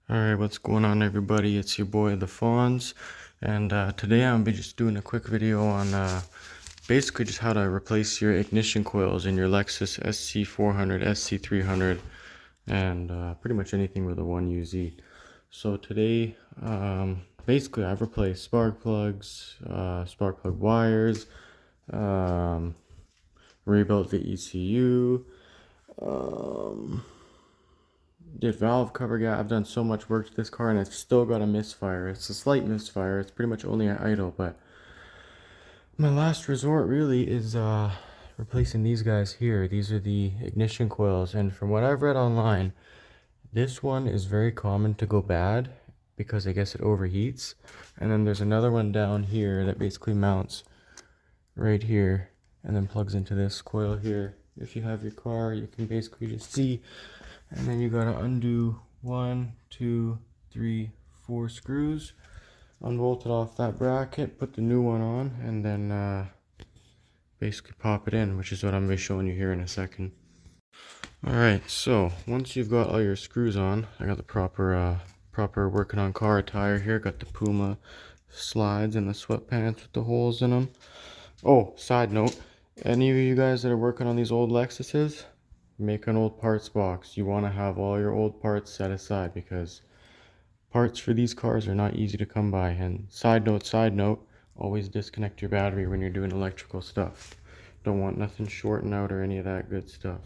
Alright, what's going on everybody? It's your boy the Fonz, and today I'm be just doing a quick video on basically just how to replace your ignition coils in your Lexus SC400, SC300, and pretty much anything with a 1UZ. So today, basically I've replaced spark plugs, spark plug wires, rebuilt the ECU, did valve cover gap. I've done so much work to this car and it's still got a misfire. It's a slight misfire. It's pretty much only at idle, but my last resort really is replacing these guys here. These are the ignition coils, and from what I've read online, this one is very common to go bad because I guess it overheats. And then there's another one down here that basically mounts right here and then plugs into this coil here. If you have your car, you can basically just see. And then you gotta undo 1, 2, 3, 4 screws, unbolt it off that bracket, put the new one on, and then basically pop it in, which is what I'm gonna be showing you here in a second. Alright, so once you've got all your screws on, I got the proper working on car attire here. Got the Puma slides and the sweatpants with the holes in them. Oh, side note, any of you guys that are working on these old Lexuses, make an old parts box. You want to have all your old parts set aside because parts for these cars are not easy to come by. And side note, always disconnect your battery when you're doing electrical stuff. Don't want nothing shorting out or any of that good stuff.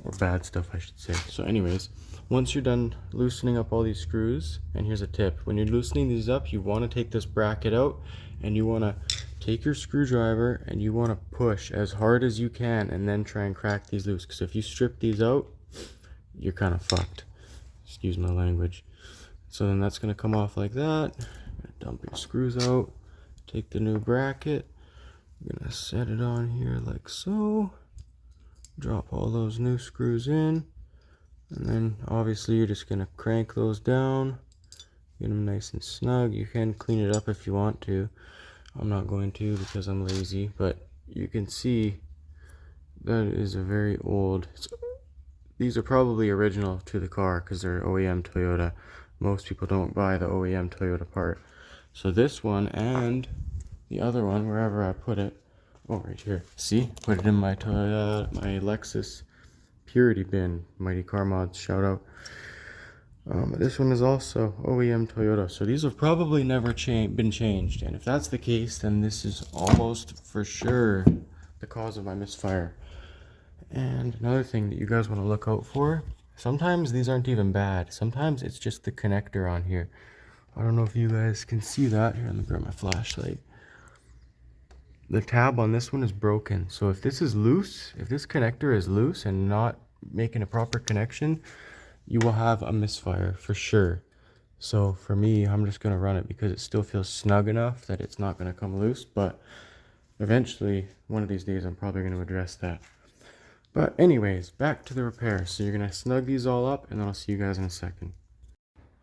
Or bad stuff, I should say. So anyways, once you're done loosening up all these screws, and here's a tip. When you're loosening these up, you want to take this bracket out and you want to take your screwdriver and you want to push as hard as you can and then try and crack these loose, because if you strip these out, you're kind of fucked. Excuse my language. So then that's going to come off like that. Dump your screws out, take the new bracket, I'm going to set it on here like so, drop all those new screws in, and then obviously you're just going to crank those down, get them nice and snug. You can clean it up if you want to. I'm not going to because I'm lazy, but you can see that is a very old, these are probably original to the car because they're OEM Toyota. Most people don't buy the OEM Toyota part. So this one and the other one, wherever I put it, oh, right here, see, put it in my Toyota, my Lexus purity bin. Mighty Car Mods, shout out. This one is also OEM Toyota, so these have probably never been changed, and if that's the case, then this is almost for sure the cause of my misfire. And another thing that you guys want to look out for, sometimes these aren't even bad, sometimes it's just the connector on here. I don't know if you guys can see that. Here, let me grab my flashlight. The tab on this one is broken, so if this is loose, if this connector is loose and not making a proper connection, you will have a misfire for sure. So for me, I'm just going to run it because it still feels snug enough that it's not going to come loose, but eventually one of these days I'm probably going to address that. But anyways, back to the repair. So you're going to snug these all up and then I'll see you guys in a second.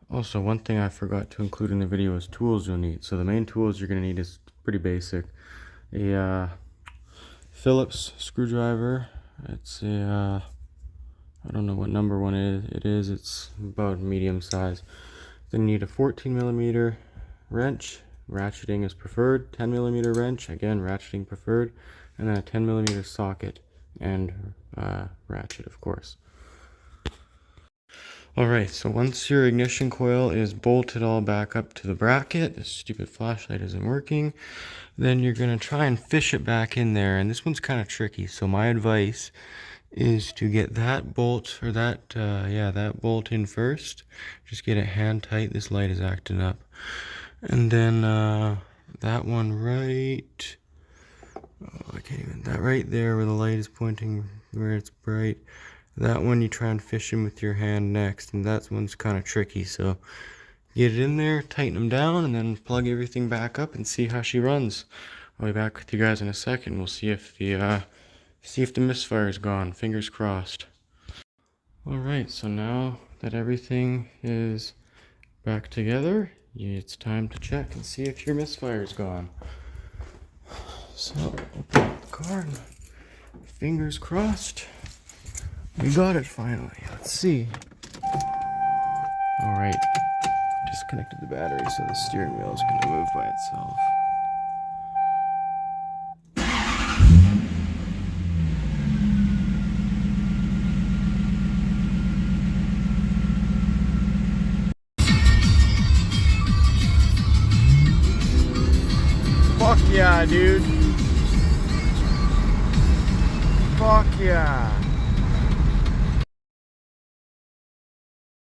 Also, one thing I forgot to include in the video is tools you'll need. So the main tools you're going to need is pretty basic. A Phillips screwdriver. It's a I don't know what number one it is. It's about medium size. Then you need a 14mm wrench. Ratcheting is preferred. 10mm wrench, again ratcheting preferred. And then a 10mm socket and ratchet, of course. Alright, so once your ignition coil is bolted all back up to the bracket, this stupid flashlight isn't working, then you're going to try and fish it back in there. And this one's kind of tricky, so my advice is to get that bolt, or that bolt in first. Just get it hand tight. This light is acting up. And then that one right, oh, I can't even, that right there where the light is pointing, where it's bright, that one you try and fish in with your hand next, and that one's kind of tricky. So get it in there, tighten them down, and then plug everything back up and see how she runs. I'll be back with you guys in a second. We'll see if the misfire is gone. Fingers crossed. Alright, so now that everything is back together, it's time to check and see if your misfire is gone. So, open up the car and fingers crossed. We got it finally. Let's see. Alright, disconnected the battery so the steering wheel is going to move by itself. Fuck yeah, dude. Fuck yeah.